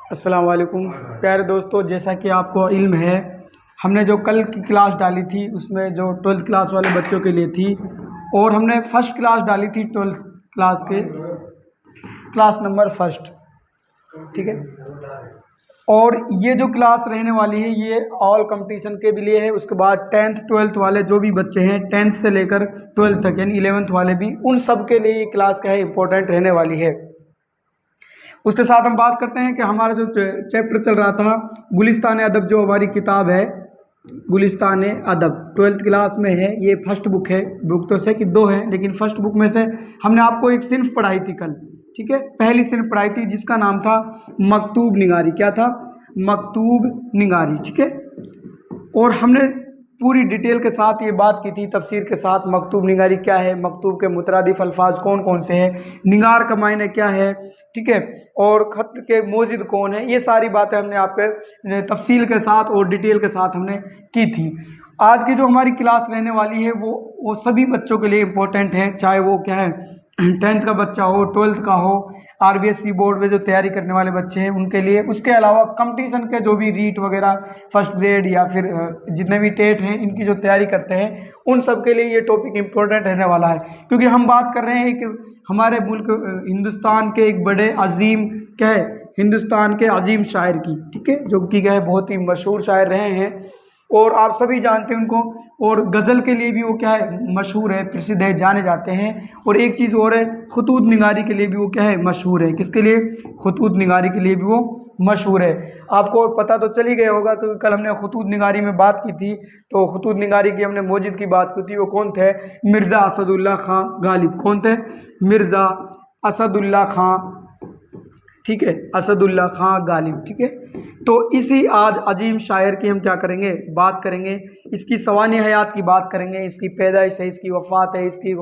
अस्सलाम वालेकुम प्यारे दोस्तों, जैसा कि आपको इल्म है, हमने जो कल की क्लास डाली थी उसमें जो 12th क्लास वाले बच्चों के लिए थी, और हमने फर्स्ट क्लास डाली थी 12th क्लास के क्लास नंबर फर्स्ट। ठीक है, और ये जो क्लास रहने वाली है ये ऑल कंपटीशन के भी लिए है। उसके बाद 10th 12th वाले जो भी बच्चे हैं 10th से लेकर 12th तक यानी 11th वाले भी, उन सब के लिए ये क्लास क्या है इंपॉर्टेंट रहने वाली है। उसके साथ हम बात करते हैं कि हमारा जो चैप्टर चल रहा था गुलिस्तान अदब, जो हमारी किताब है गुलिस्तान अदब 12th क्लास में है। ये फर्स्ट बुक है, बुक तो से कि दो है, लेकिन फर्स्ट बुक में से हमने आपको एक सिन्फ पढ़ाई थी कल। ठीक है, पहली सिन्फ पढ़ाई थी जिसका नाम था मकतूब निगारी। क्या था? मकतूब निगारी। ठीक है, और हमने पूरी डिटेल के साथ ये बात की थी तफसीर के साथ, मकतूब निगारी क्या है, मकतूब के मुतरादिफ अल्फाज कौन कौन से हैं, निगार का मायने क्या है। ठीक है, और ख़त के मोजिद कौन है, ये सारी बातें हमने आपके तफसील के साथ और डिटेल के साथ हमने की थी। आज की जो हमारी क्लास रहने वाली है वो सभी बच्चों के लिए इम्पोर्टेंट है, चाहे वो क्या है 10th का बच्चा हो, 12th का हो, RBSC बोर्ड में जो तैयारी करने वाले बच्चे हैं उनके लिए। उसके अलावा कंपटीशन के जो भी रीट वगैरह फर्स्ट ग्रेड या फिर जितने भी टेट हैं इनकी जो तैयारी करते हैं उन सब के लिए ये टॉपिक इम्पोर्टेंट रहने वाला है, क्योंकि हम बात कर रहे हैं कि हमारे मुल्क हिंदुस्तान के एक बड़े अजीम क्या है, हिंदुस्तान के अजीम शायर की। ठीक है, जो कि क्या है बहुत ही मशहूर शायर रहे हैं और आप सभी जानते हैं उनको, और गज़ल के लिए भी वो क्या है मशहूर है, प्रसिद्ध है, जाने जाते हैं। और एक चीज़ और है, खतूत निगारी के लिए भी वो क्या है मशहूर है। किसके लिए? खतूत निगारी के लिए भी वो मशहूर है। आपको पता तो चल ही गया होगा, क्योंकि कल हमने खतूत निगारी में बात की थी। तो खतूत निगारी की हमने मोजिद की बात की थी, वो कौन थे? मिर्ज़ा असदुल्ला खां गालिब। कौन थे? मिर्ज़ा असदुल्ला खां। ठीक है, असदुल्ला खां गालिब। ठीक है, तो इसी आज अजीम शायर की हम क्या करेंगे, बात करेंगे। इसकी सवानी हयात की बात करेंगे, इसकी पैदाइश है, इसकी वफ़ात है, इसकी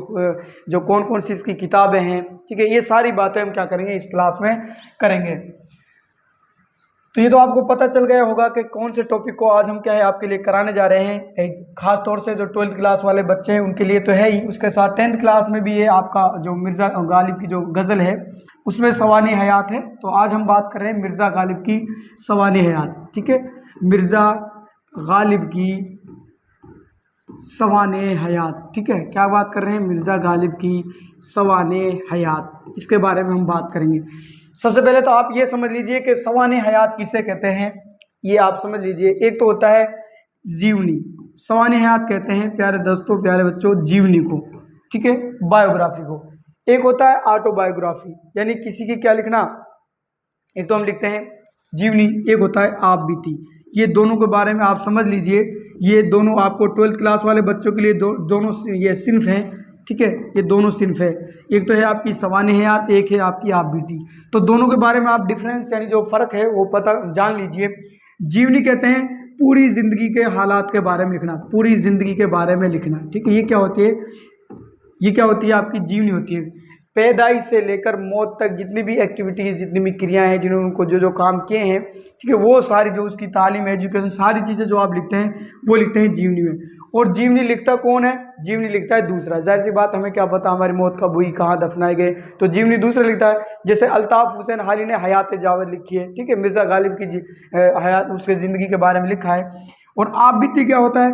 जो कौन कौन सी इसकी किताबें हैं। ठीक है, ये सारी बातें हम क्या करेंगे इस क्लास में करेंगे। तो ये तो आपको पता चल गया होगा कि कौन से टॉपिक को आज हम क्या है आपके लिए कराने जा रहे हैं। एक खास तौर से जो 12th क्लास वाले बच्चे हैं उनके लिए तो है ही, उसके साथ 10th क्लास में भी ये आपका जो मिर्ज़ा गालिब की जो गज़ल है उसमें सवानी हयात है। तो आज हम बात कर रहे हैं मिर्ज़ा गालिब की सवानी हयात। ठीक है, मिर्ज़ा गालिब की सवाने हयात। ठीक है, क्या बात कर रहे हैं? मिर्ज़ा गालिब की सवाने हयात, इसके बारे में हम बात करेंगे। सबसे पहले तो आप ये समझ लीजिए कि सवाने हयात किसे कहते हैं, ये आप समझ लीजिए। एक तो होता है जीवनी, सवाने हयात कहते हैं प्यारे दोस्तों, प्यारे बच्चों, जीवनी को। ठीक है, बायोग्राफी को। एक होता है ऑटोबायोग्राफी, यानी किसी की क्या लिखना। एक तो हम लिखते हैं जीवनी, एक होता है आप बीती। ये दोनों के बारे में आप समझ लीजिए। ये दोनों आपको 12th क्लास वाले बच्चों के लिए दोनों ये सिन्फ हैं। ठीक है, ये दोनों सिन्फ है। एक तो है आपकी सवाने हयात, एक है आपकी आप बीती। तो दोनों के बारे में आप डिफरेंस यानी जो फ़र्क है वो पता जान लीजिए। जीवनी कहते हैं पूरी ज़िंदगी के हालात के बारे में लिखना, पूरी ज़िंदगी के बारे में लिखना। ठीक है, ये क्या होती है? ये क्या होती है? आपकी जीवनी होती है। पैदाइश से लेकर मौत तक जितनी भी एक्टिविटीज़, जितनी भी क्रियाएं हैं, जिन्होंने उनको जो जो काम किए हैं, ठीक है, वो सारी जो उसकी तालीम, एजुकेशन, सारी चीज़ें जो आप लिखते हैं वो लिखते हैं जीवनी में। और जीवनी लिखता कौन है? जीवनी लिखता है दूसरा। जाहिर सी बात, हमें क्या पता हमारी मौत कब हुई, कहाँ दफनाए गए, तो जीवनी दूसरा लिखता है। जैसे अल्ताफ़ हुसैन हाली ने हयात जावेद लिखी है। ठीक है, मिर्ज़ा गालिब की हयात, उसके ज़िंदगी के बारे में लिखा है। और आप बीती क्या होता है?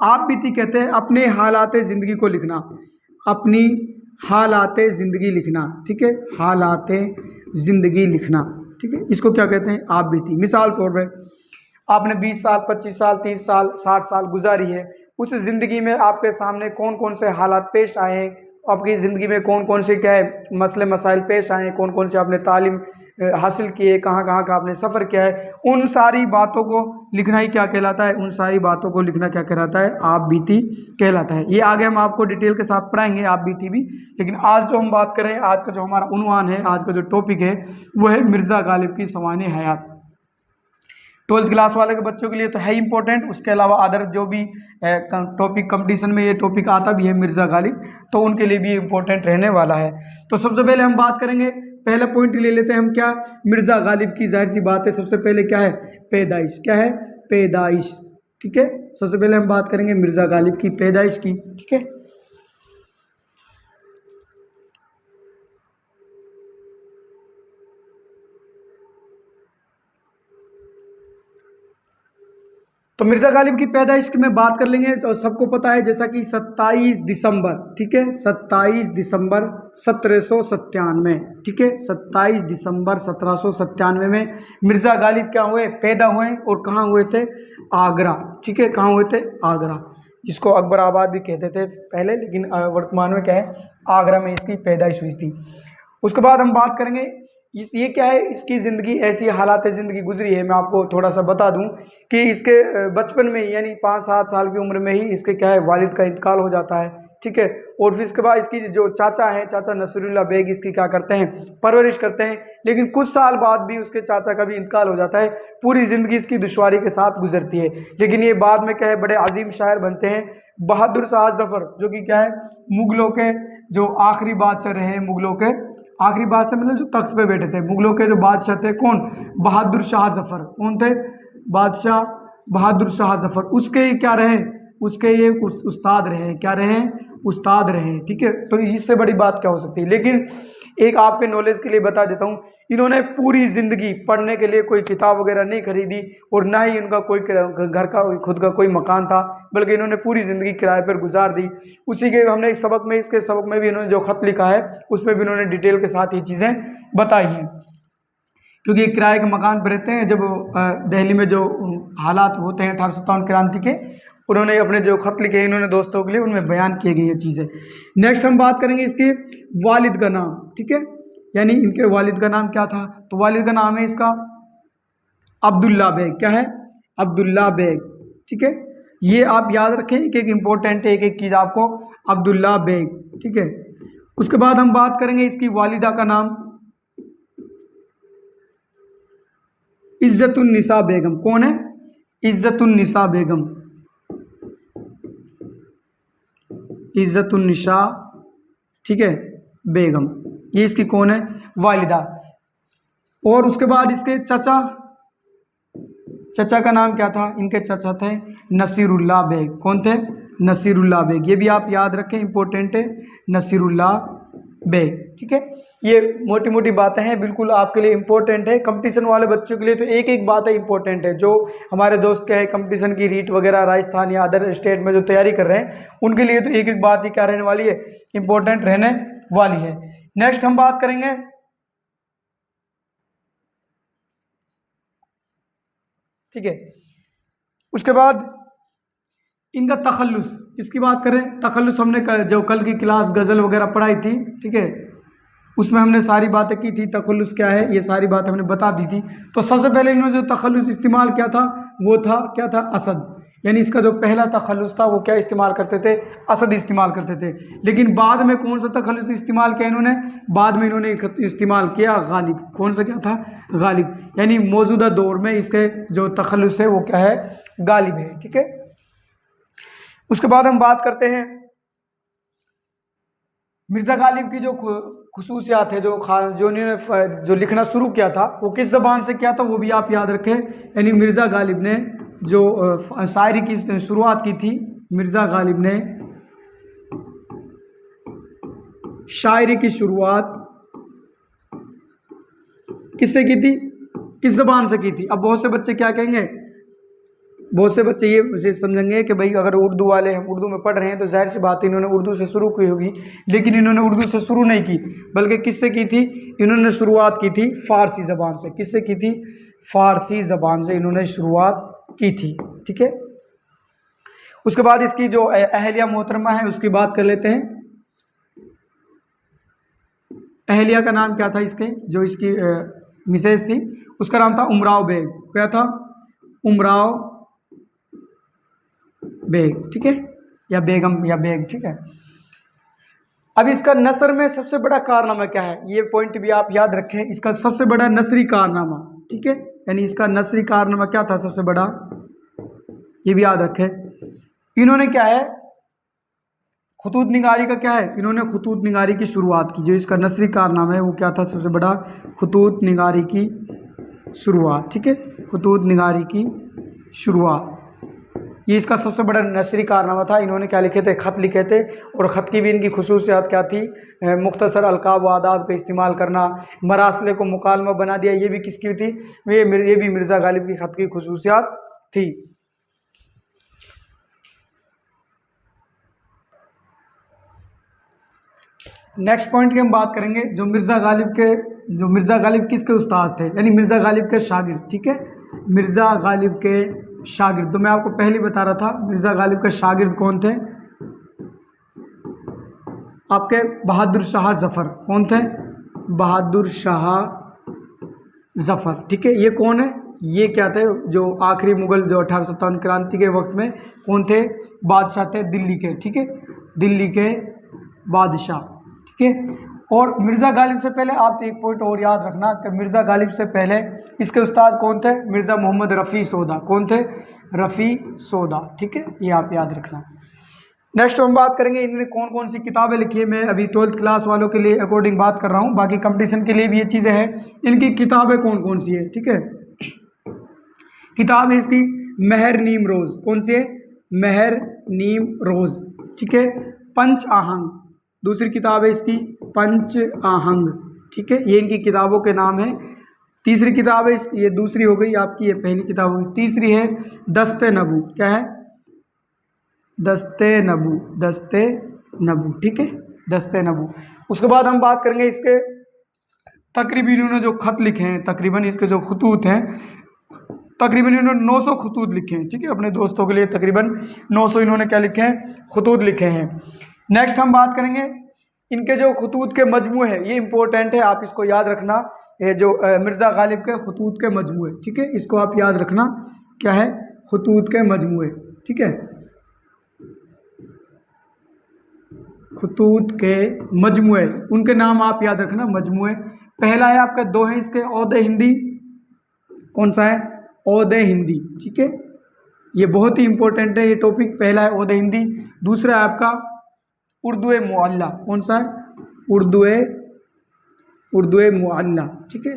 आप बीती कहते हैं अपने हालात ज़िंदगी को लिखना, अपनी हालात ज़िंदगी लिखना। ठीक है, हालात ज़िंदगी लिखना। ठीक है, इसको क्या कहते हैं? आप बीती। मिसाल तौर पे आपने 20 साल, 25 साल, 30 साल, 60 साल गुजारी है, उस ज़िंदगी में आपके सामने कौन कौन से हालात पेश आए हैं, आपकी ज़िंदगी में कौन कौन से क्या है मसले मसाइल पेश आए हैं, कौन कौन से आपने तालीम हासिल की है, कहाँ कहाँ का आपने सफ़र किया है, उन सारी बातों को लिखना ही क्या कहलाता है? उन सारी बातों को लिखना क्या कहलाता है? आप बीती कहलाता है। ये आगे हम आपको डिटेल के साथ पढ़ाएंगे आप बीती भी। लेकिन आज जो हम बात करें, आज का जो हमारा उन्वान है, आज का जो टॉपिक है वो है मिर्ज़ा गालिब की सवाने हयात। 12th क्लास वाले के बच्चों के लिए तो है इंपॉर्टेंट। उसके अलावा अदर जो भी टॉपिक कंपटीशन में ये टॉपिक आता भी है मिर्ज़ा गालिब, तो उनके लिए भी इम्पोर्टेंट रहने वाला है। तो सबसे पहले हम बात करेंगे, पहला पॉइंट ले लेते हैं हम क्या, मिर्ज़ा गालिब की। जाहिर सी बात है सबसे पहले क्या है? पैदाइश। क्या है? पैदाइश। ठीक है, सबसे पहले हम बात करेंगे मिर्ज़ा गालिब की पैदाइश की। ठीक है, तो मिर्ज़ा गालिब की पैदाइश की मैं बात कर लेंगे तो सबको पता है जैसा कि 27 दिसंबर, ठीक है, 27 दिसंबर 1797, ठीक है, 27 दिसंबर 1797 में मिर्ज़ा गालिब क्या हुए, पैदा हुए और कहाँ हुए थे, आगरा, ठीक है, कहाँ हुए थे, आगरा, जिसको अकबराबाद भी कहते थे पहले, लेकिन वर्तमान में क्या है, आगरा में इसकी पैदाइश हुई थी। उसके बाद हम बात करेंगे ये क्या है, इसकी ज़िंदगी ऐसी हालात ज़िंदगी गुजरी है। मैं आपको थोड़ा सा बता दूं कि इसके बचपन में ही यानी 5-7 साल की उम्र में ही इसके क्या है, वालिद का इंतकाल हो जाता है, ठीक है। और फिर इसके बाद इसकी जो चाचा हैं, चाचा नसरुल्लाह बेग, इसकी क्या करते हैं, परवरिश करते हैं, लेकिन कुछ साल बाद भी उसके चाचा का भी इंतकाल हो जाता है। पूरी ज़िंदगी इसकी दुश्वारी के साथ गुजरती है, लेकिन ये बाद में क्या है, बड़े अजीम शायर बनते हैं। बहादुर शाह जफ़र, जो कि क्या है, मुगलों के जो आखिरी बादशाह रहे, मुगलों के आखिरी बादशाह मतलब जो तख्त पे बैठे थे, मुगलों के जो बादशाह थे, कौन, बहादुर शाह जफर, कौन थे, बादशाह बहादुर शाह जफर, उसके क्या रहे, उसके ये उस्ताद रहे, क्या रहे, उस्ताद रहे, ठीक है। तो इससे बड़ी बात क्या हो सकती है। लेकिन एक आपके नॉलेज के लिए बता देता हूँ, इन्होंने पूरी ज़िंदगी पढ़ने के लिए कोई किताब वगैरह नहीं खरीदी और ना ही उनका कोई घर का खुद का कोई मकान था, बल्कि इन्होंने पूरी ज़िंदगी किराए पर गुजार दी। उसी के हमने इस सबक में, इसके सबक में भी इन्होंने जो ख़त लिखा है उसमें भी इन्होंने डिटेल के साथ ये चीज़ें बताई हैं, क्योंकि किराए के मकान पर रहते हैं। जब दिल्ली में जो हालात होते हैं 1857 क्रांति के, उन्होंने अपने जो ख़त लिखे हैं इन्होंने दोस्तों के लिए, उनमें बयान किए गए ये चीज़ें। नेक्स्ट हम बात करेंगे इसके वालिद का नाम, ठीक है, यानी इनके वालिद का नाम क्या था। तो वालिद का नाम है इसका अब्दुल्ला बेग, क्या है, अब्दुल्ला बेग, ठीक है। ये आप याद रखें, एक एक इम्पोर्टेंट है, एक एक चीज़ आपको, अब्दुल्ला बेग, ठीक है। उसके बाद हम बात करेंगे इसकी वालिदा का नाम इज्जतुन्निसा बेगम, कौन है, इज्जतुन्निसा बेगम, इज्जतुन्निसा, ठीक है, बेगम, ये इसकी कौन है, वालिदा। और उसके बाद इसके चाचा, चाचा का नाम क्या था, इनके चाचा थे नसीरुल्लाह बेग, कौन थे, नसीरुल्लाह बेग, ये भी आप याद रखें, इंपॉर्टेंट है, नसीरुल्लाह बेग, ठीक है। ये मोटी मोटी बातें हैं, बिल्कुल आपके लिए इंपॉर्टेंट है। कंपटीशन वाले बच्चों के लिए तो एक एक बात है इंपॉर्टेंट है। जो हमारे दोस्त क्या है, कंपटीशन की रीट वगैरह राजस्थान या अदर स्टेट में जो तैयारी कर रहे हैं, उनके लिए तो एक एक बात ही क्या रहने वाली है, इंपॉर्टेंट रहने वाली है। नेक्स्ट हम बात करेंगे ठीक है, उसके बाद इनका तखल्लुस, इसकी बात करें, तखल्लुस हमने जो कल की क्लास गज़ल वगैरह पढ़ाई थी, ठीक है, उसमें हमने सारी बातें की थी, तखल्लुस क्या है ये सारी बात हमने बता दी थी। तो सबसे पहले इन्होंने जो तखल्लुस इस्तेमाल किया था वो था, क्या था, असद, यानी इसका जो पहला तखल्लुस था वो क्या इस्तेमाल करते थे, असद इस्तेमाल करते थे। लेकिन बाद में कौन सा तखल्लुस इस्तेमाल किया इन्होंने, बाद में इन्होंने इस्तेमाल किया गालिब, कौन सा क्या था, गालिब, यानी मौजूदा दौर में इसके जो तखल्लुस है वो क्या है, गालिब है, ठीक है। उसके बाद हम बात करते हैं मिर्ज़ा गालिब की जो खुसूसियात है, जो इन्होंने जो लिखना शुरू किया था वो किस ज़बान से किया था, वो भी आप याद रखें। यानी मिर्ज़ा गालिब ने जो शायरी की शुरुआत की थी, मिर्ज़ा गालिब ने शायरी की शुरुआत किससे की थी, किस ज़बान से की थी। अब बहुत से बच्चे क्या कहेंगे, बहुत से बच्चे ये समझेंगे कि भाई अगर उर्दू वाले, हम उर्दू में पढ़ रहे हैं तो जाहिर सी बात है इन्होंने उर्दू से शुरू की होगी, लेकिन इन्होंने उर्दू से शुरू नहीं की, बल्कि किससे की थी, इन्होंने शुरुआत की थी फ़ारसी ज़बान से। किससे की थी, फ़ारसी ज़बान से इन्होंने शुरुआत की थी, ठीक है। उसके बाद इसकी जो अहलिया मोहतरमा है उसकी बात कर लेते हैं। अहलिया का नाम क्या था इसके, जो इसकी मिसेज थी उसका नाम था उमराव बेग, क्या था, उमराव बेग, ठीक है, या बेगम या बेग, ठीक है। अब इसका नसर में सबसे बड़ा कारनामा क्या है, ये पॉइंट भी आप याद रखें, इसका सबसे बड़ा नसरी कारनामा, ठीक है, यानी इसका नसरी कारनामा क्या था सबसे बड़ा, ये भी याद रखें। इन्होंने क्या है, खुतूत निगारी का क्या है, इन्होंने खुतूत निगारी की शुरुआत की। जो इसका नसरी कारनामा है वो क्या था सबसे बड़ा, खुतूत निगारी की शुरुआत, ठीक है, खुतूत निगारी की शुरुआत, ये इसका सबसे बड़ा नसरी कारनामा था। इन्होंने क्या लिखे थे, ख़त लिखे थे, और ख़त की भी इनकी खुसूसियात क्या थी, मुख्तसर अलकाब व आदाब का इस्तेमाल करना, मरासले को मुकालमा बना दिया, ये भी किसकी थी, ये भी मिर्ज़ा गालिब की ख़त की खुसूसियात थी। नेक्स्ट पॉइंट की हम बात करेंगे, जो मिर्ज़ा गालिब किसके उस्ताद थे, यानी मिर्ज़ा गालिब के शागिर्द। ठीक है, मिर्ज़ा गालिब के शागिर्द, तो मैं आपको पहले ही बता रहा था मिर्ज़ा गालिब के शागिर्द कौन थे, आपके बहादुर शाह ज़फ़र। कौन थे? बहादुर शाह ज़फ़र। ठीक है, ये कौन है? ये क्या थे, जो आखिरी मुग़ल जो 1857 क्रांति के वक्त में कौन थे? बादशाह थे दिल्ली के। ठीक है, दिल्ली के बादशाह। ठीक है, और मिर्ज़ा गालिब से पहले आप एक पॉइंट और याद रखना कि मिर्ज़ा गालिब से पहले इसके उस्ताद कौन थे? मिर्ज़ा मोहम्मद रफ़ी सौदा। कौन थे? रफ़ी सौदा। ठीक है, ये आप याद रखना। नेक्स्ट हम बात करेंगे इन्होंने कौन कौन सी किताबें लिखी है। मैं अभी 12th क्लास वालों के लिए अकॉर्डिंग बात कर रहा हूँ, बाकी कंपटीशन के लिए भी ये चीज़ें हैं। इनकी किताबें कौन कौन सी है? ठीक है, किताब है इसकी महर नीम रोज़। कौन सी है? महर नीम रोज़। ठीक है, पंच आहंग, दूसरी किताब है इसकी पंच आहंग। ठीक है, ये इनकी किताबों के नाम है। तीसरी किताब है ये दूसरी हो गई आपकी, ये पहली किताब होगी। तीसरी है दस्ते नबू। क्या है? दस्ते नबू, दस्ते नबू। ठीक है, दस्ते नबू। उसके बाद हम बात करेंगे इसके तकरीबन इन्होंने जो खत लिखे हैं, तकरीबन इसके जो खतूत हैं, तकरीबन इन्होंने 900 खतूत लिखे हैं। ठीक है, अपने दोस्तों के लिए तकरीबन 900 इन्होंने क्या लिखे हैं? खतूत लिखे हैं। नेक्स्ट हम बात करेंगे इनके जो खतूत के मजमूए हैं, ये इंपॉर्टेंट है, आप इसको याद रखना। ये जो मिर्ज़ा गालिब के खतूत के मजमूए, ठीक है, इसको आप याद रखना। क्या है? खतूत के मजमूए। ठीक है, खतूत के मजमूए, उनके नाम आप याद रखना, मजमूए। पहला है आपका, दो है इसके औदे हिंदी। कौन सा है? औदे हिंदी। ठीक है, ये बहुत ही इंपॉर्टेंट है ये टॉपिक। पहला है औदे हिंदी, दूसरा है आपका उर्दू मुअल्ला। कौन सा है? उर्दू मुअल्ला। ठीक है,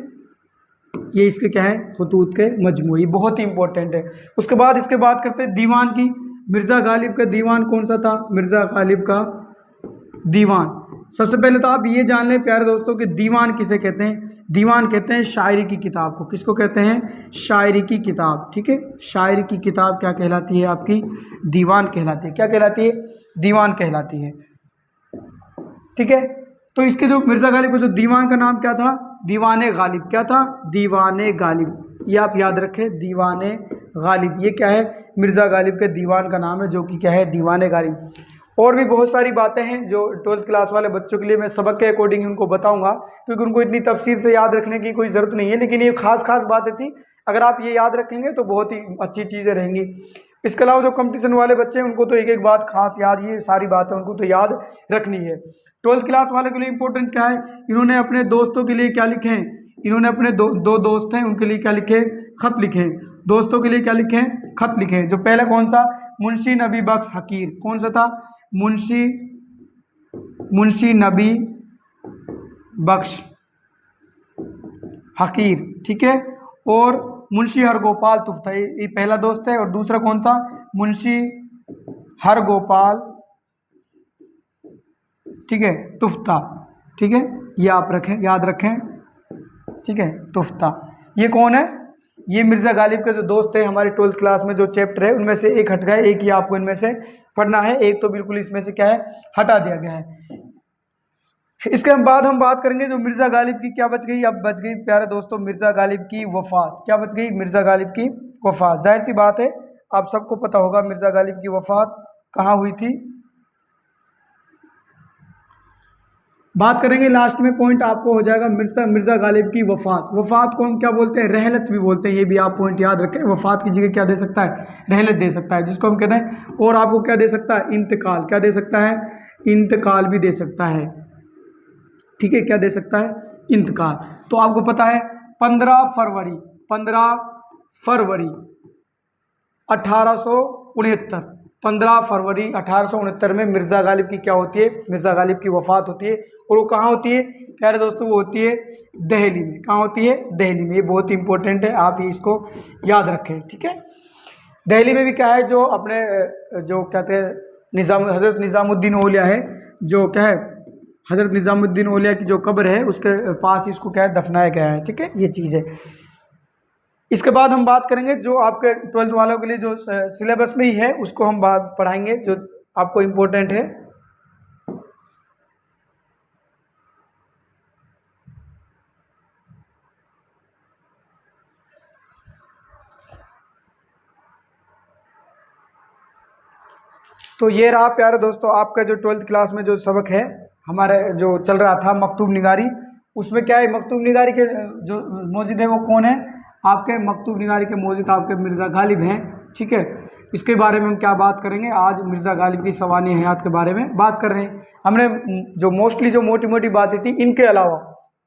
ये इसके क्या है? खतूत के मजमूए, बहुत ही इंपॉर्टेंट है। उसके बाद इसके बात करते हैं दीवान की। मिर्ज़ा गालिब का दीवान कौन सा था? मिर्ज़ा गालिब का दीवान, सबसे पहले तो आप ये जान लें प्यारे दोस्तों कि दीवान किसे कहते हैं। दीवान कहते हैं शायरी की किताब को। किसको कहते हैं? शायरी की किताब। ठीक है, शायरी की किताब क्या कहलाती है? आपकी दीवान कहलाती है। क्या कहलाती है? दीवान कहलाती है। ठीक है, तो इसके जो मिर्ज़ा गालिब का जो दीवान का नाम क्या था? दीवाने गालिब। क्या था? दीवाने गालिब। ये आप याद रखें, दीवाने गालिब। ये क्या है? मिर्ज़ा गालिब के दीवान का नाम है, जो कि क्या है? दीवाने गालिब। और भी बहुत सारी बातें हैं जो 12th क्लास वाले बच्चों के लिए मैं सबक के अकॉर्डिंग उनको बताऊंगा, क्योंकि उनको इतनी तफसील से याद रखने की कोई ज़रूरत नहीं है, लेकिन ये खास खास बातें थी। अगर आप ये याद रखेंगे तो बहुत ही अच्छी चीज़ें रहेंगी। इसके अलावा जो कंपटीशन वाले बच्चे हैं उनको तो एक एक बात खास याद, ये सारी बातें उनको तो याद रखनी है। 12th क्लास वाले के लिए इंपॉर्टेंट क्या है? इन्होंने अपने दोस्तों के लिए क्या लिखे हैं? इन्होंने अपने दो दोस्त हैं, उनके लिए क्या लिखे? खत लिखे हैं। दोस्तों के लिए क्या लिखे हैं? खत लिखे हैं। जो पहला कौन सा? मुंशी नबी बख्श हकीर। कौन सा था? मुंशी नबी बख्श हकीर। ठीक है, और मुंशी हरगोपाल तुफ्ता, ये पहला दोस्त है। और दूसरा कौन था? मुंशी हरगोपाल, ठीक है, तुफ्ता। ठीक है, ये आप रखें, याद रखें। ठीक है, तुफ्ता। ये कौन है? ये मिर्ज़ा गालिब के जो दोस्त थे हमारे 12th क्लास में, जो चैप्टर है उनमें से एक हट गया, एक ही आपको इनमें से पढ़ना है, एक तो बिल्कुल इसमें से क्या है? हटा दिया गया है। इसके बाद हम बात करेंगे जो मिर्ज़ा गालिब की क्या बच गई। अब बच गई प्यारे दोस्तों मिर्ज़ा गालिब की वफ़ात। क्या बच गई? मिर्ज़ा गालिब की वफ़ात। जाहिर सी बात है, आप सबको पता होगा मिर्ज़ा गालिब की वफ़ात कहाँ हुई थी। बात करेंगे लास्ट में, पॉइंट आपको हो जाएगा मिर्ज़ा गालिब की वफ़ात। वफ़ात को हम क्या बोलते हैं? रहलत भी बोलते हैं। ये भी आप पॉइंट याद रखें। वफ़ात की जगह क्या दे सकता है? रहलत दे सकता है, जिसको हम कहते हैं। और आपको क्या दे सकता है? इंतकाल। क्या दे सकता है? इंतकाल भी दे सकता है। ठीक है, क्या दे सकता है? इंतकाल। तो आपको पता है 15 फरवरी 1869, 15 फरवरी 1869 में मिर्ज़ा गालिब की क्या होती है? मिर्ज़ा गालिब की वफ़ात होती है। और वो कहाँ होती है प्यारे दोस्तों? वो होती है दिल्ली में। कहाँ होती है? दिल्ली में। ये बहुत इंपॉर्टेंट है, आप इसको याद रखें। ठीक है, दिल्ली में भी क्या है, जो अपने जो कहते हैं हज़रत निज़ामुद्दीन औलिया है, जो क्या है, हज़रत निज़ामुद्दीन औलिया की जो कब्र है उसके पास इसको क्या है? दफनाया गया है। ठीक है, ये चीज़ है। इसके बाद हम बात करेंगे जो आपके 12th वालों के लिए जो सिलेबस में ही है, उसको हम बात पढ़ाएंगे जो आपको इम्पोर्टेंट है। तो ये रहा प्यारे दोस्तों आपका जो 12th क्लास में जो सबक है हमारे जो चल रहा था मकतूब निगारी। उसमें क्या है, मकतूब निगारी के जो मौजिद है वो कौन है, आपके मकतूब निगारी के मौजिद आपके मिर्ज़ा गालिब हैं। ठीक है, इसके बारे में हम क्या बात करेंगे, आज मिर्ज़ा गालिब की सवानी हयात के बारे में बात कर रहे हैं। हमने जो मोस्टली जो मोटी मोटी बातें थी इनके अलावा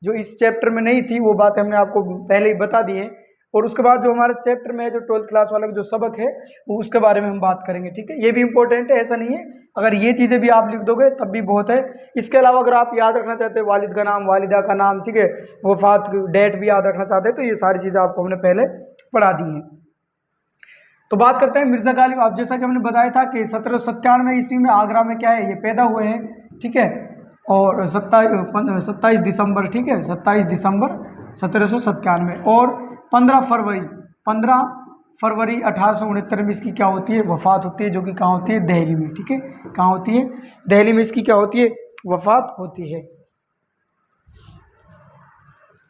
जो इस चैप्टर में नहीं थी वो बातें हमने आपको पहले ही बता दी है। और उसके बाद जो हमारे चैप्टर में है जो 12th क्लास वाला जो सबक है वो उसके बारे में हम बात करेंगे। ठीक है, ये भी इंपॉर्टेंट है, ऐसा नहीं है, अगर ये चीज़ें भी आप लिख दोगे तब भी बहुत है। इसके अलावा अगर आप याद रखना चाहते हैं वालिद का नाम, वालिदा का नाम, ठीक है, वफात डेट भी याद रखना चाहते हैं तो ये सारी चीज़ें आपको हमने पहले पढ़ा दी हैं। तो बात करते हैं मिर्ज़ा गालिब। आप जैसा कि हमने बताया था कि 1797 ईस्वी में आगरा में क्या है ये पैदा हुए हैं। ठीक है, और 27 दिसंबर, ठीक है 27 दिसंबर 1797 और 15 फरवरी 1869 में इसकी क्या होती है, वफात होती है, जो कि कहाँ होती है, दिल्ली में। ठीक है, कहाँ होती है, दिल्ली में इसकी क्या होती है, वफात होती है।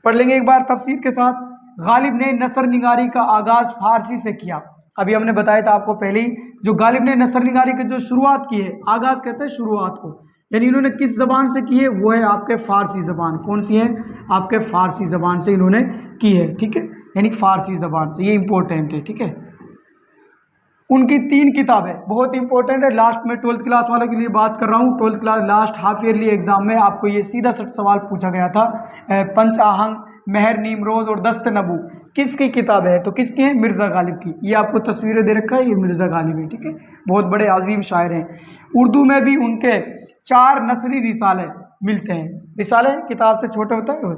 पढ़ लेंगे एक बार तफसीर के साथ। गालिब ने नसर निगारी का आगाज़ फारसी से किया। अभी हमने बताया था आपको पहले ही, जो गालिब ने नसर निगारी की जो शुरुआत की है, आगाज़ कहते हैं शुरुआत को, यानी इन्होंने किस ज़बान से की है, वो है आपके फ़ारसी ज़बान। कौन सी है, आपके फ़ारसी ज़बान से इन्होंने की है। ठीक है, यानी फ़ारसी ज़बान से, ये इंपॉर्टेंट है। ठीक है, उनकी 3 किताबें बहुत इंपॉर्टेंट है। लास्ट में 12th क्लास वाले के लिए बात कर रहा हूँ। 12th class last half yearly exam में आपको ये सीधा सट सवाल पूछा गया था, पंच आहंग, महर नीमरोज़ और दस्त नबू किसकी किताब है, तो किसकी है, मिर्ज़ा गालिब की। ये आपको तस्वीरें दे रखा है, ये मिर्ज़ा गालिब है। ठीक है, बहुत बड़े अजीम शायर हैं। उर्दू में भी उनके 4 नसरी रिसाले मिलते हैं। रिसाले किताब से छोटे होता है।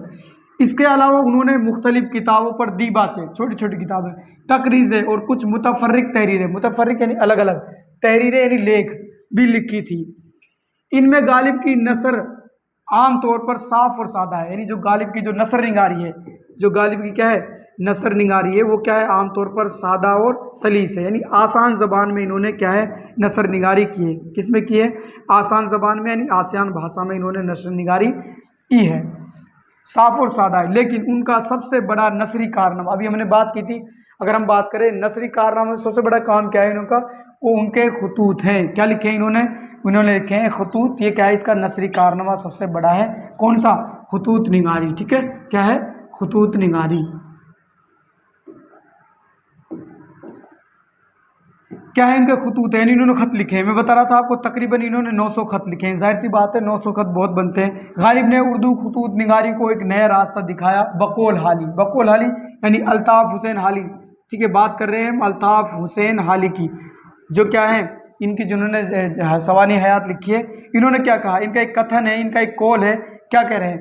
इसके अलावा उन्होंने मुख्तलिफ किताबों पर दीबाचे, छोटी छोटी किताबें, तकरीज़ें और कुछ मुतफर्रिक तहरीरें, मुतफर्रिक यानी अलग अलग तहरीरें यानी लेख भी लिखी थी। इनमें गालिब की नसर आम तौर पर साफ और सादा है, यानी जो गालिब की जो नसर निगारी है, जो गालिब की क्या है, नसर निगारी है, वो क्या है, आमतौर पर सादा और सलीस है, यानी आसान ज़बान में इन्होंने क्या है, नसर निगारी की है। किस में की है, आसान ज़बान में, यानी आसान भाषा में इन्होंने नसर निगारी की है, साफ और सादा है। लेकिन उनका सबसे बड़ा नसरी कारनामा, अभी हमने बात की थी, अगर हम बात करें नसरी कारनामा में सबसे बड़ा काम क्या है इनका, वो उनके खतूत हैं। क्या लिखे हैं इन्होंने लिखे हैं खतूत। ये क्या है, इसका नसरी कारनामा सबसे बड़ा है, कौन सा, खतूत निगारी। ठीक है, क्या है, खतूत निगारी। क्या है इनके खतूत है, इन्होंने खत लिखे हैं। मैं बता रहा था आपको तकरीबन इन्होंने 900 खत लिखे हैं। जाहिर सी बात है 900 खत बहुत बनते हैं। गालिब ने उर्दू खतूत निगारी को एक नया रास्ता दिखाया, बकौल हाली। बकौल हाली यानी अल्ताफ़ हुसैन हाली। ठीक है, बात कर रहे हैं हम अल्ताफ़ हुसैन हाली की, जो क्या है, इनकी जिन्होंने सवानी हयात लिखी है। इन्होंने क्या कहा, इनका एक कथन है, इनका एक कौल है, क्या कह रहे हैं,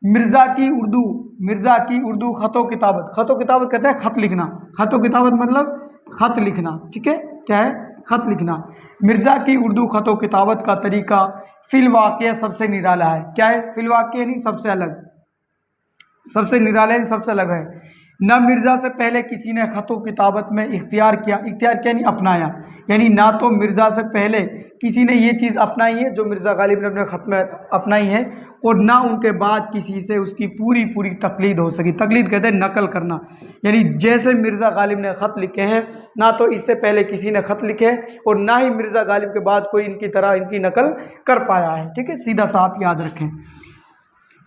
मिर्ज़ा की उर्दू ख़तो किताबत। ख़तो किताबत कहते हैं खत लिखना, ख़तो किताबत मतलब खत लिखना। ठीक है, क्या है, खत लिखना। मिर्ज़ा की उर्दू ख़तो किताबत का तरीका फिल वाक़या सबसे निराला है। क्या है, फिल वाक़या नहीं, सबसे अलग, सबसे निराला सबसे अलग है। न मिर्ज़ा से पहले किसी ने ख़तो किताबत में इख्तियार किया नहीं अपनाया, यानी ना तो मिर्ज़ा से पहले किसी ने ये चीज़ अपनाई है जो मिर्ज़ा गालिब ने अपने ख़त में अपनाई है, और ना उनके बाद किसी से उसकी पूरी तकलीद हो सकी। तकलीद कहते हैं नकल करना, यानी जैसे मिर्ज़ा गालिब ने ख़त लिखे हैं, ना तो इससे पहले किसी ने ख़त लिखे और ना ही मिर्ज़ा गालिब के बाद कोई इनकी तरह इनकी नकल कर पाया है। ठीक है, सीधा सा आप याद रखें।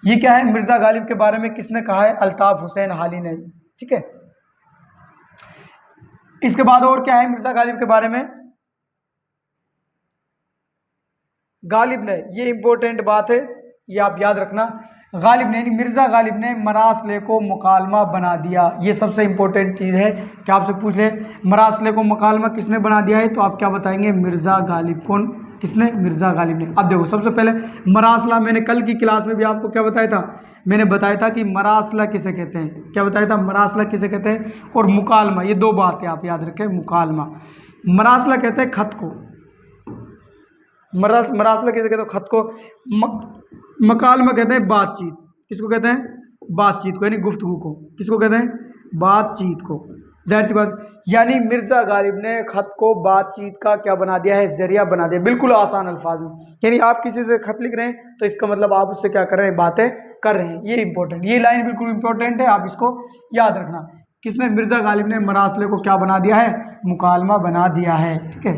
ये क्या है, मिर्ज़ा गालिब के बारे में किसने कहा है, अल्ताफ़ हुसैन हाली ने। ठीक है, इसके बाद और क्या है मिर्ज़ा गालिब के बारे में, गालिब ने, ये इंपॉर्टेंट बात है, ये आप याद रखना, गालिब ने, मिर्ज़ा गालिब ने मरासले को मुकालमा बना दिया। ये सबसे इंपॉर्टेंट चीज़ है कि आपसे पूछ ले मरासले को मुकालमा किसने बना दिया है, तो आप क्या बताएंगे, मिर्ज़ा गालिब। कौन, किसने, मिर्ज़ा गालिब ने। अब देखो सबसे पहले मरासला, मैंने कल की क्लास में भी आपको क्या बताया था, मैंने बताया था कि मरासला किसे कहते हैं, क्या बताया था, मरासला किसे कहते हैं, और मुकालमा, ये 2 बातें आप याद रखें। मुकालमा, मरासला कहते हैं खत को, मरासला किसे कहते हैं, खत को। मकालमा कहते हैं बातचीत, किसको कहते हैं, बातचीत को, यानी गुफ्तगू को, किसको कहते हैं, बातचीत को। जाहिर सी बात, यानी मिर्ज़ा गालिब ने ख़त को बातचीत का क्या बना दिया है, ज़रिया बना दिया, बिल्कुल आसान अल्फाज में। यानी आप किसी से ख़त लिख रहे हैं तो इसका मतलब आप उससे क्या कर रहे हैं, बातें कर रहे हैं। ये इंपॉर्टेंट, ये लाइन बिल्कुल इंपॉर्टेंट है, आप इसको याद रखना। किसने, मिर्ज़ा गालिब ने मरासले को क्या बना दिया है, मुकालमा बना दिया है। ठीक है,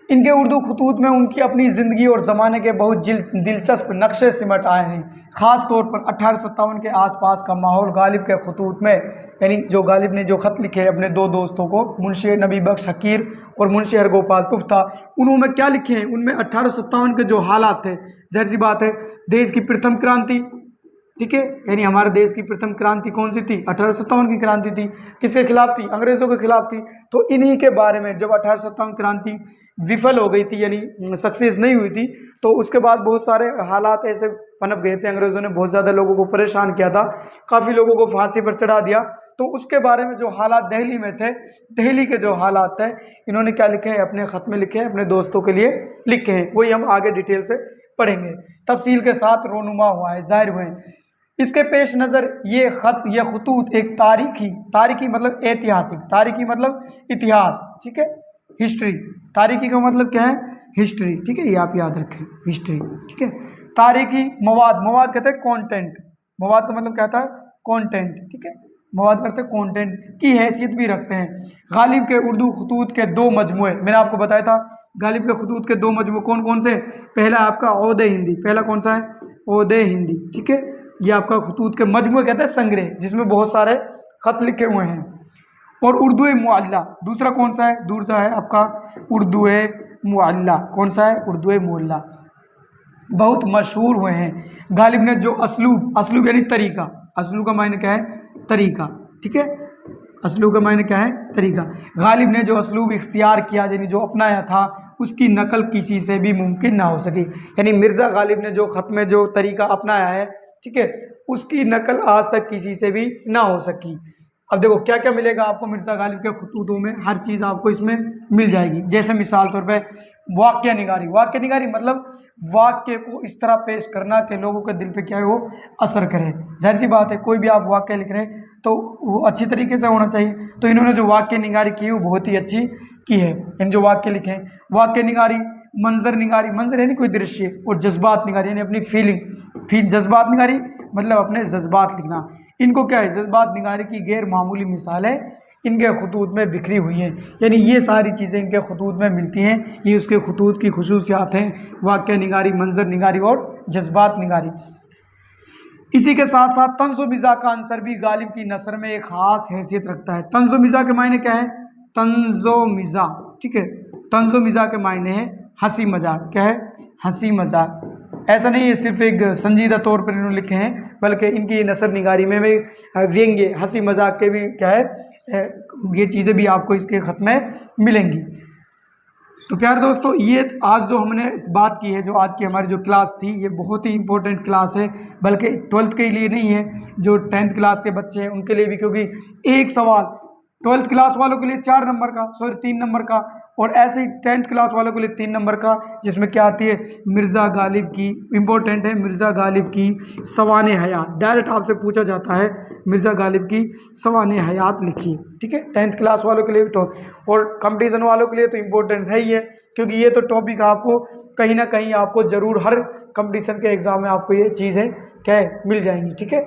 इनके उर्दू खतूत में उनकी अपनी ज़िंदगी और ज़माने के बहुत दिलचस्प नक्शे सिमट आए हैं। ख़ास तौर पर 1857 के आसपास का माहौल गालिब के खतूत में, यानी जो गालिब ने जो ख़त लिखे अपने दो दोस्तों को, मुंशी नबी बख्श हकीर और मुंशी हरगोपाल तुफ्ता, उन्होंने क्या लिखे हैं उनमें 1857 के जो हालात थे, ज़ाहिर सी बात है देश की प्रथम क्रांति, ठीक है, यानी हमारे देश की प्रथम क्रांति कौन सी थी? 1857 की क्रांति थी। किसके खिलाफ थी? अंग्रेज़ों के खिलाफ थी। तो इन्हीं के बारे में जब 1857 क्रांति विफल हो गई थी, यानी सक्सेस नहीं हुई थी, तो उसके बाद बहुत सारे हालात ऐसे पनप गए थे। अंग्रेज़ों ने बहुत ज़्यादा लोगों को परेशान किया था, काफ़ी लोगों को फांसी पर चढ़ा दिया। तो उसके बारे में जो हालात दिल्ली में थे, दिल्ली के जो हालात थे, इन्होंने क्या लिखे हैं? अपने ख़त में लिखे हैं, अपने दोस्तों के लिए लिखे हैं। वही हम आगे डिटेल से पढ़ेंगे। तफसील के साथ रोनुमा हुआ है, ज़ाहिर हुए हैं। इसके पेश नज़र ये ख़त, ये खतूत एक तारीखी मतलब ऐतिहासिक, तारीखी मतलब इतिहास, ठीक है, हिस्ट्री। तारीखी का मतलब क्या है? हिस्ट्री, ठीक है, ये आप याद रखें, हिस्ट्री, ठीक है। तारीखी मवाद कहते हैं कंटेंट, मवाद का मतलब क्या था? कंटेंट, ठीक है, मवाद करते हैं कंटेंट की हैसियत भी रखते हैं। गालिब के उर्दू खतूत के दो मजमुए, मैंने आपको बताया था गालिब के खतूत के दो मजमुए कौन कौन से? पहला आपका ओहदे हिंदी, पहला कौन सा है? ओहदे हिंदी, ठीक है, ये आपका खतूत के मजमुए कहते हैं संग्रह, जिसमें बहुत सारे ख़त लिखे हुए हैं। और उर्दू मुअल्ला दूसरा कौन सा है? दूसरा है आपका उर्दू मुअल्ला। कौन सा है? उर्दू मुअल्ला, बहुत मशहूर हुए हैं। गालिब ने जो असलूब यानी तरीका, असलूब का मायने क्या है? तरीका, ठीक है, असलूब का मायने क्या है? तरीका। गालिब ने जो असलूब इख्तियार किया, यानी जो अपनाया था, उसकी नकल किसी से भी मुमकिन ना हो सकी। यानी मिर्ज़ा गालिब ने जो ख़त में जो तरीका अपनाया है, ठीक है, उसकी नकल आज तक किसी से भी ना हो सकी। अब देखो क्या क्या मिलेगा आपको मिर्ज़ा गालिब के खतूतों में, हर चीज़ आपको इसमें मिल जाएगी। जैसे मिसाल तौर पे वाक्य निगारी मतलब वाक्य को इस तरह पेश करना कि लोगों के दिल पे क्या है? वो असर करे। जाहिर सी बात है, कोई भी आप वाक्य लिख रहे हैं तो वो अच्छी तरीके से होना चाहिए। तो इन्होंने जो वाक्य निगारी की है वो बहुत ही अच्छी की है। इन जो वाक्य लिखे हैं, वाक्य निगारी, मंजर निगारी, मंजर यानी कोई दृश्य, और जज्बात निगारी यानी अपनी फीलिंग, जज्बात निगारी मतलब अपने जज्बात लिखना। इनको क्या है? जज्बात निगारी की गैर मामूली मिसालें इनके खतूत में बिखरी हुई हैं, यानी ये सारी चीज़ें इनके खतूत में मिलती हैं। ये उसके खतूत की खुसूसियात हैं, वाक्य निगारी, मंजर निगारी और जज्बात निगारी। इसी के साथ साथ तंज़ व मिज़ाह का अंसर भी गालिब की नसर में एक ख़ास हैसियत रखता है। तंज़ व मिज़ाह के मायने क्या है? तंज़ व मिज़ाह, ठीक है, तंज़ व मिज़ाह के मायने हैं हंसी मजाक। क्या है? हंसी मजाक। ऐसा नहीं है सिर्फ एक संजीदा तौर पर इन्होंने लिखे हैं, बल्कि इनकी नसर निगारी में भी व्यंग्य, हंसी मजाक के भी क्या है, ये चीज़ें भी आपको इसके ख़त में मिलेंगी। तो प्यारे दोस्तों, ये आज जो हमने बात की है, जो आज की हमारी जो क्लास थी, ये बहुत ही इंपॉर्टेंट क्लास है, बल्कि 12th के लिए नहीं है, जो 10th क्लास के बच्चे हैं उनके लिए भी, क्योंकि एक सवाल 12th क्लास वालों के लिए 4 नंबर का, 3 नंबर का, और ऐसे ही 10th क्लास वालों के लिए 3 नंबर का, जिसमें क्या आती है? मिर्ज़ा गालिब की, इंपॉर्टेंट है, मिर्ज़ा गालिब की सवाने हयात। डायरेक्ट आपसे पूछा जाता है मिर्ज़ा गालिब की सवाने हयात लिखिए, ठीक है, 10th क्लास वालों के लिए भी। तो और कंपटीशन वालों के लिए तो इम्पोर्टेंट है ही है, क्योंकि ये तो टॉपिक आपको कहीं ना कहीं आपको ज़रूर हर कंपटीशन के एग्ज़ाम में आपको ये चीज़ें क्या है? मिल जाएंगी, ठीक है,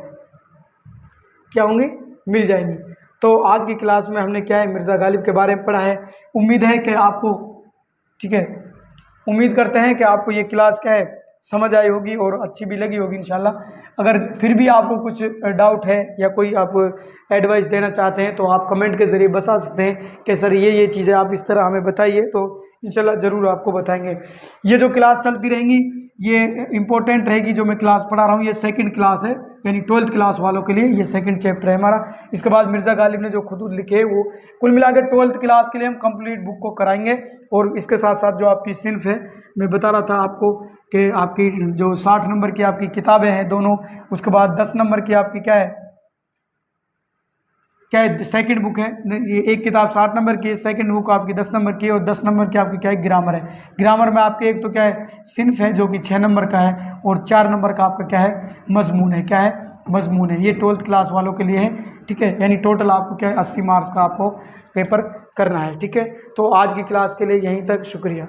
क्या होंगी? मिल जाएंगी। तो आज की क्लास में हमने क्या है? मिर्ज़ा गालिब के बारे में पढ़ा है। उम्मीद है कि आपको, ठीक है, उम्मीद करते हैं कि आपको ये क्लास क्या है? समझ आई होगी और अच्छी भी लगी होगी इंशाल्लाह। अगर फिर भी आपको कुछ डाउट है या कोई आप एडवाइस देना चाहते हैं तो आप कमेंट के ज़रिए बता सकते हैं कि सर ये चीज़ें आप इस तरह हमें बताइए, तो इंशाल्लाह ज़रूर आपको बताएंगे। ये जो क्लास चलती रहेंगी ये इम्पोर्टेंट रहेगी। जो मैं क्लास पढ़ा रहा हूँ ये 2nd क्लास है, यानी 12th क्लास वालों के लिए ये 2nd चैप्टर है हमारा। इसके बाद मिर्ज़ा गालिब ने जो खतूत लिखे हैं वो कुल मिला के 12th क्लास के लिए हम कंप्लीट बुक को कराएंगे। और इसके साथ साथ जो आपकी सिल्फ है, मैं बता रहा था आपको कि आपकी जो 60 नंबर की आपकी किताबें हैं दोनों, उसके बाद 10 नंबर की आपकी क्या है 2nd बुक है। ये एक किताब 60 नंबर की है, 2nd बुक आपकी 10 नंबर की है, और 10 नंबर की आपकी क्या है? ग्रामर है। ग्रामर में आपके एक तो क्या है? सिन्फ है जो कि 6 नंबर का है, और 4 नंबर का आपका क्या है? मजमून है। क्या है? मजमून है। ये 12th क्लास वालों के लिए है, ठीक है, यानी टोटल आपको क्या है? 80 मार्क्स का आपको पेपर करना है, ठीक है। तो आज की क्लास के लिए यहीं तक, शुक्रिया।